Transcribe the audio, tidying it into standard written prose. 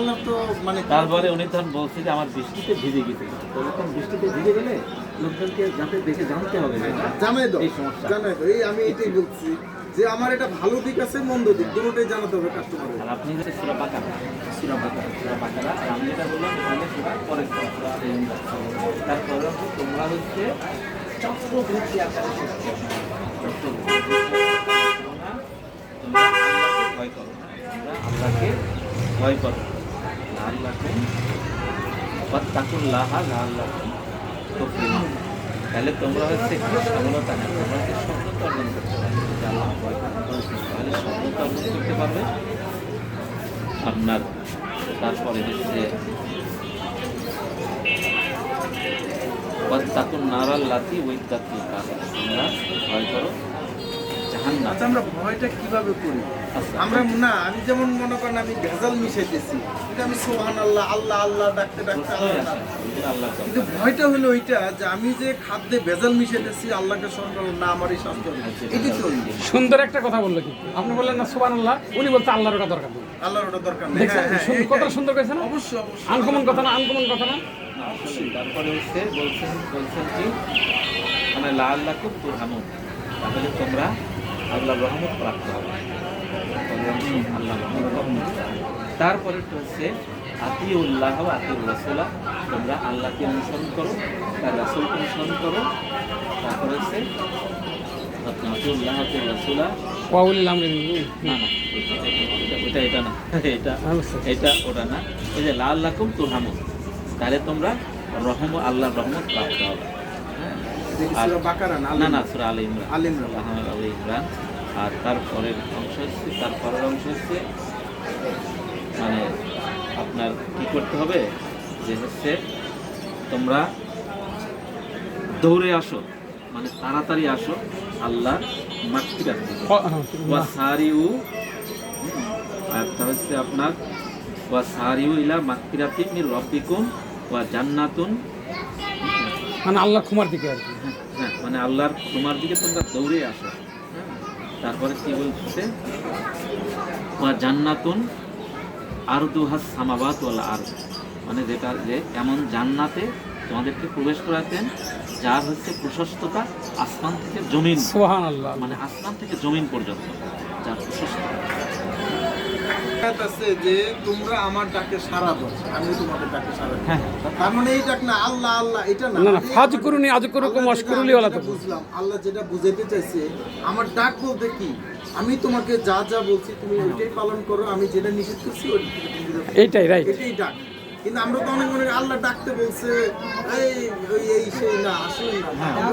আল্লাহ তো মানে তারপরে উনি তখন বলছে যে আমার বৃষ্টিতে ভিজে গেছে, তখন বৃষ্টিতে ভিজে গেলে লোকজনকে যাতে দেখে জানতে হবে যে জানাই দাও, এই সমস্যা। জানাই দাও। এই আমি এটাই বলছি যে আমার এটা ভালো দিক আছে, মন্দ দিক দুটোটাই জানাতে হবে কাস্টমারের। আর আপনি হচ্ছে সূরা বাকারা, আর আমি যেটা বললাম এখানে সূরা পরের সূরা আলে ইমরান। তারপরে তোমরা হচ্ছে চক্রবৃদ্ধি আকারে সৃষ্টি হও। চক্রবৃদ্ধি তোমরা আল্লাহকে ভয় করো না, তোমরা আল্লাহকে ভয় করো। আল্লাহকে ওয়াত্তাকুল্লাহা লাআল্লাকুম তুফলিহুন। তাহলে তোমরা হচ্ছে সফলতা না, তোমরা হচ্ছে সফলতা অর্জন করতে পারবে। যদি আল্লাহ ভয় করো তাহলে সফলতা অর্জন করতে পারবে আপনার। তারপরে হচ্ছে ওয়াত্তাকুন নারাল্লাতী উইদ্দাতুল কাফির, তোমরা ভয় করো জাহান্নাম। আচ্ছা, আমরা ভয়টা কিভাবে করি? আচ্ছা, আমরা না, আমি যেমন মনে করেন আমি ভেজাল মিশাইতেছি, কিন্তু আমি সুবহানাল্লাহ আল্লাহ আল্লাহ ডাকতে ডাকতে আল্লাহ। আল্লাহ কিন্তু ভয়টা হলো ওইটা যে আমি যে খাদ্যে ভেজাল মিশাইতেছি, আল্লাহকে স্মরণ করবো না, আমার এই শাস্তি হবে। এটাই তো সুন্দর একটা কথা বললো, কিন্তু আপনি বললেন না সুবহানাল্লাহ, উনি বলতে আল্লাহর ওটা দরকার নেই। আল্লাহর ওটা দরকার নেই। দেখছেন কত সুন্দর করেছে না? অবশ্যই অবশ্যই আনকমন কথা না, আনকমন কথা না। তারপরে হচ্ছে বলছেন কি মানে লাআল্লাকুম তুরহামুন, তাহলে তোমরা আল্লাহর রহমত প্রাপ্ত হবে। আল্লাহর রহমত প্রাপ্ত হবে। তারপরে হচ্ছে আতিউল্লাহ ওয়া আতিউর রাসূলা, তোমরা আল্লাহকে অনুসরণ করো, তার রাসূলকে অনুসরণ করো। তারপরে হচ্ছে আতিউল্লাহ ওয়া আতিউর রাসূলা। ওয়াউলিল আমরি মিনকুম। না না, এটা না, এটা ওটা না। এই যে লাআল্লাকুম তুরহামুন, তাহলে তোমরা আল্লাহর রহমত প্রাপ্ত হবে। সূরা বাকারা না, না না, সূরা আলে ইমরান। আলে ইমরান। আলে ইমরান। আর তারপরের অংশ হচ্ছে মানে আপনার কি করতে হবে যে হচ্ছে তোমরা দৌড়ে আসো, মানে তাড়াতাড়ি আসো আল্লাহর মাগফিরাত থেকে। ওয়া সারিউ, আর তা হচ্ছে আপনার ওয়া সারিউ ইলা মাগফিরাতিন মির রাব্বিকুম ওয়া জান্নাতুন, মানে আল্লাহ ক্ষমার দিকে আর কি। হ্যাঁ, মানে আল্লাহর তোমার দিকে তোমরা দৌড়ে আসো। তারপরে কি বলছে ওয়া জান্নাতুন আরদুহাস সামাওয়াত ওয়াল আরদ, মানে যেটা যে এমন জান্নাতে তোমাদেরকে প্রবেশ করাতেন যার হচ্ছে প্রশস্ততা আসমান থেকে জমিন, সুবহানাল্লাহ, মানে আসমান থেকে জমিন পর্যন্ত যার প্রশস্ততা। আছে যে তোমরা আমার ডাকে সাড়া দাও, আমি তোমাদের ডাকে সাড়া দিই। হ্যাঁ, তার মানে এই ডাক না আল্লাহ আল্লাহ, এটা না। না না, ফাজকুরুনি আযকুরুকুম ওয়াশকুরুলি ওয়ালা তাকফুরুন। বুঝলাম আল্লাহ যেটা বুঝাইতে চাইছে, আমার ডাক বলতে কি, আমি তোমাকে যা যা বলছি তুমি ওইটাই পালন করো, আমি যেটা নিষেধ করছি এইটাই রাইট। এটাই ডাক। কিন্তু আমরা তো অনেক মনে করি আল্লাহ ডাকতে বলছে এই সেই না, আসলে না।